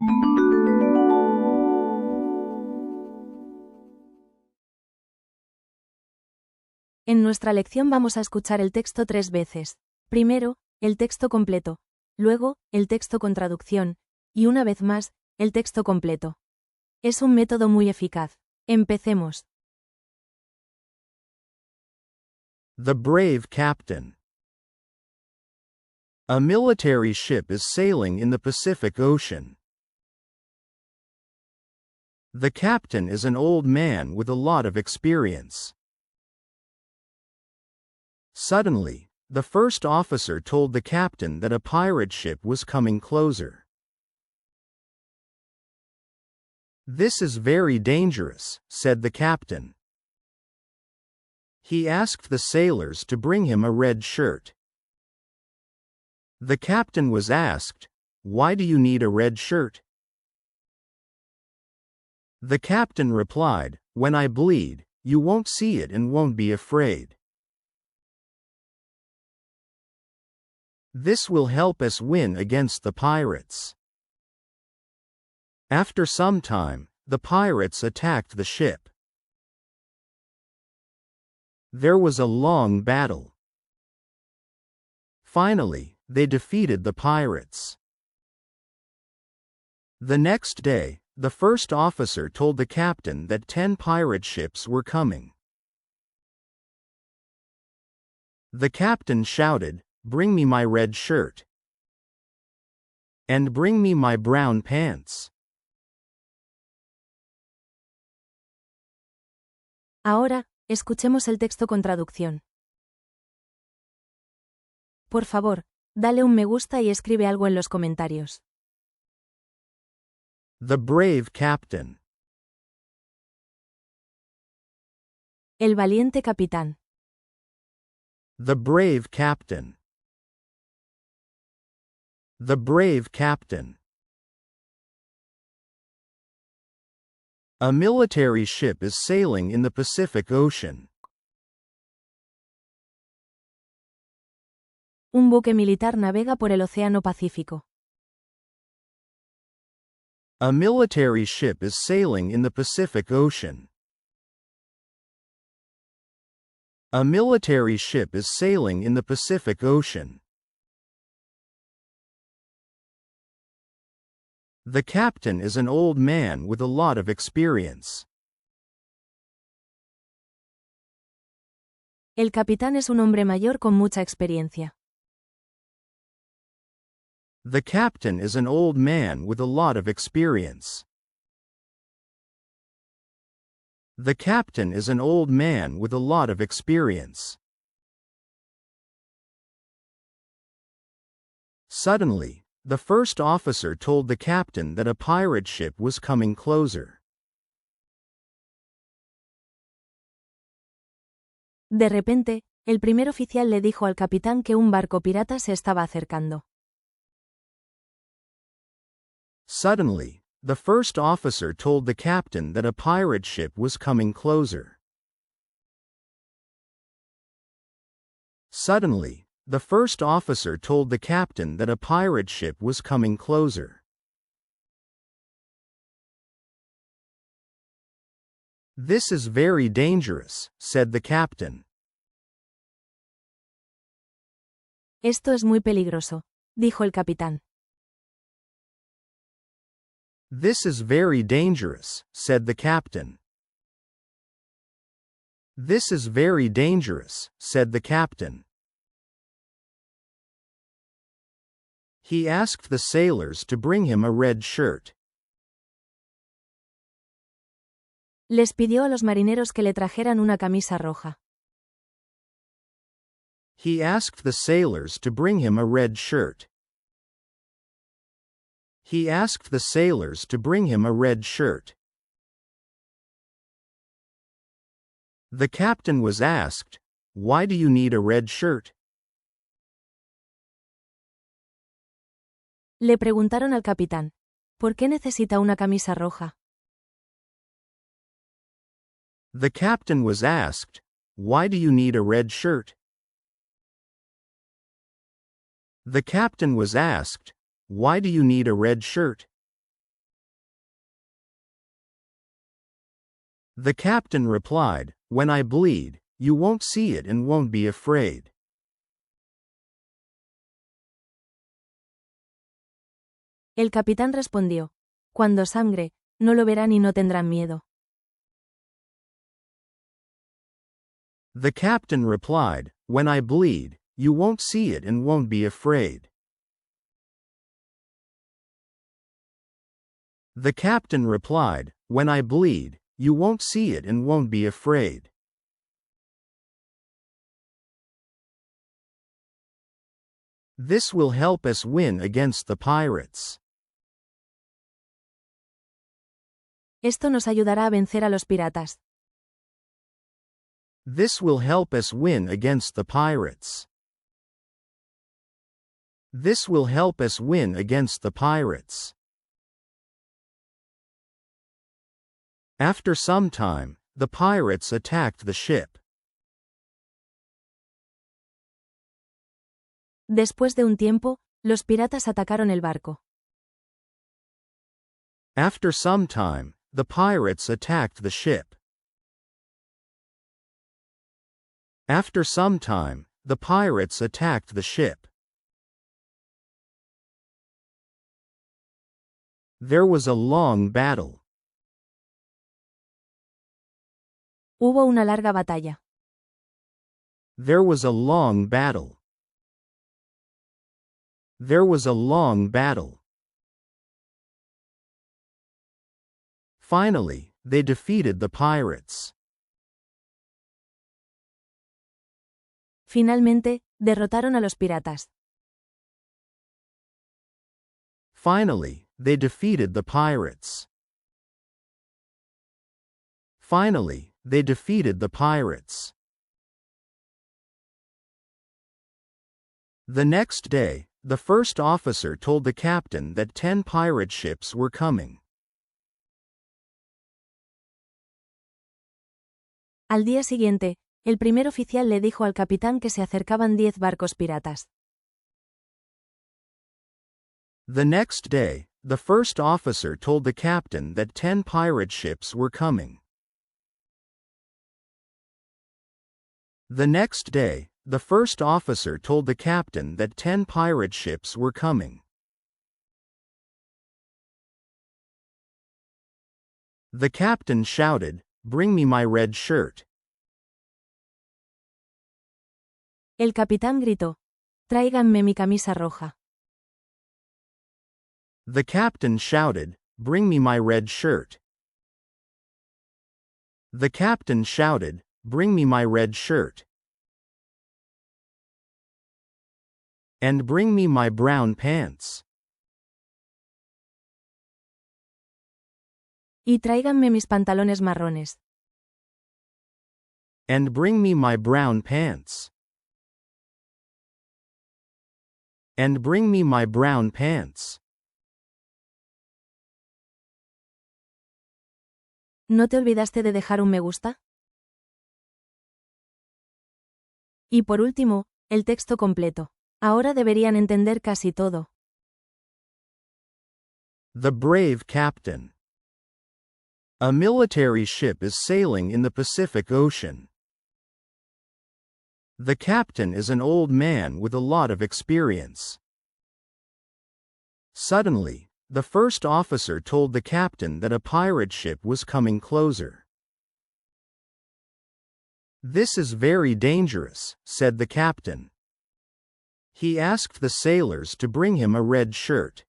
En nuestra lección vamos a escuchar el texto 3 veces. Primero, el texto completo. Luego, el texto con traducción. Y una vez más, el texto completo. Es un método muy eficaz. Empecemos. The brave captain. A military ship is sailing in the Pacific Ocean. The captain is an old man with a lot of experience. Suddenly, the first officer told the captain that a pirate ship was coming closer. "This is very dangerous," said the captain. He asked the sailors to bring him a red shirt. The captain was asked, "Why do you need a red shirt?" The captain replied, "When I bleed, you won't see it and won't be afraid. This will help us win against the pirates." After some time, the pirates attacked the ship. There was a long battle. Finally, they defeated the pirates. The next day, the first officer told the captain that 10 pirate ships were coming. The captain shouted, "Bring me my red shirt. And bring me my brown pants." Ahora, escuchemos el texto con traducción. Por favor, dale un me gusta y escribe algo en los comentarios. The brave captain. El valiente capitán. The brave captain. The brave captain. A military ship is sailing in the Pacific Ocean. Un buque militar navega por el Océano Pacífico. A military ship is sailing in the Pacific Ocean. A military ship is sailing in the Pacific Ocean. The captain is an old man with a lot of experience. El capitán es un hombre mayor con mucha experiencia. The captain is an old man with a lot of experience. The captain is an old man with a lot of experience. Suddenly, the first officer told the captain that a pirate ship was coming closer. De repente, el primer oficial le dijo al capitán que un barco pirata se estaba acercando. Suddenly, the first officer told the captain that a pirate ship was coming closer. Suddenly, the first officer told the captain that a pirate ship was coming closer. "This is very dangerous," said the captain. Esto es muy peligroso, dijo el capitán. "This is very dangerous," said the captain. "This is very dangerous," said the captain. He asked the sailors to bring him a red shirt. Les pidió a los marineros que le trajeran una camisa roja. He asked the sailors to bring him a red shirt. He asked the sailors to bring him a red shirt. The captain was asked, "Why do you need a red shirt?" Le preguntaron al capitán, ¿por qué necesita una camisa roja? The captain was asked, "Why do you need a red shirt?" The captain was asked, "Why do you need a red shirt?" The captain replied, "When I bleed, you won't see it and won't be afraid." El capitán respondió: Cuando sangre, no lo verán y no tendrán miedo. The captain replied, "When I bleed, you won't see it and won't be afraid." The captain replied, "When I bleed, you won't see it and won't be afraid." This will help us win against the pirates. Esto nos ayudará a vencer a los piratas. This will help us win against the pirates. This will help us win against the pirates. After some time, the pirates attacked the ship. Después de un tiempo, los piratas atacaron el barco. After some time, the pirates attacked the ship. After some time, the pirates attacked the ship. There was a long battle. Hubo una larga batalla. There was a long battle. There was a long battle. Finally, they defeated the pirates. Finalmente, derrotaron a los piratas. Finally, they defeated the pirates. Finally, they defeated the pirates. The next day, the first officer told the captain that 10 pirate ships were coming. Al día siguiente, el primer oficial le dijo al capitán que se acercaban 10 barcos piratas. The next day, the first officer told the captain that 10 pirate ships were coming. The next day, the first officer told the captain that 10 pirate ships were coming. The captain shouted, "Bring me my red shirt." El capitán gritó: Tráiganme mi camisa roja. The captain shouted, "Bring me my red shirt." The captain shouted, "Bring me my red shirt." And bring me my brown pants. Y tráiganme mis pantalones marrones. And bring me my brown pants. And bring me my brown pants. ¿No te olvidaste de dejar un me gusta? Y por último, el texto completo. Ahora deberían entender casi todo. The brave captain. A military ship is sailing in the Pacific Ocean. The captain is an old man with a lot of experience. Suddenly, the first officer told the captain that a pirate ship was coming closer. "This is very dangerous," said the captain. He asked the sailors to bring him a red shirt.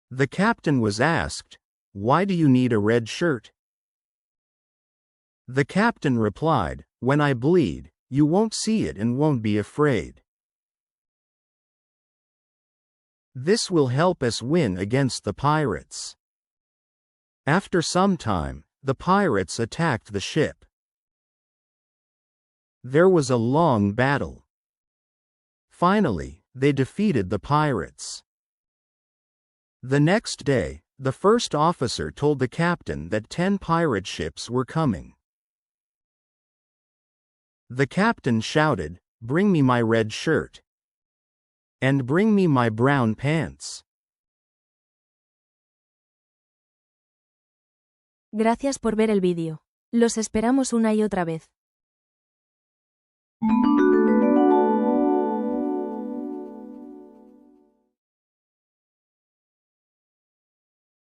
The captain was asked, "Why do you need a red shirt?" The captain replied, "When I bleed, you won't see it and won't be afraid." This will help us win against the pirates. After some time, the pirates attacked the ship. There was a long battle. Finally, they defeated the pirates. The next day, the first officer told the captain that 10 pirate ships were coming. The captain shouted, "Bring me my red shirt. And bring me my brown pants." Gracias por ver el vídeo. Los esperamos una y otra vez.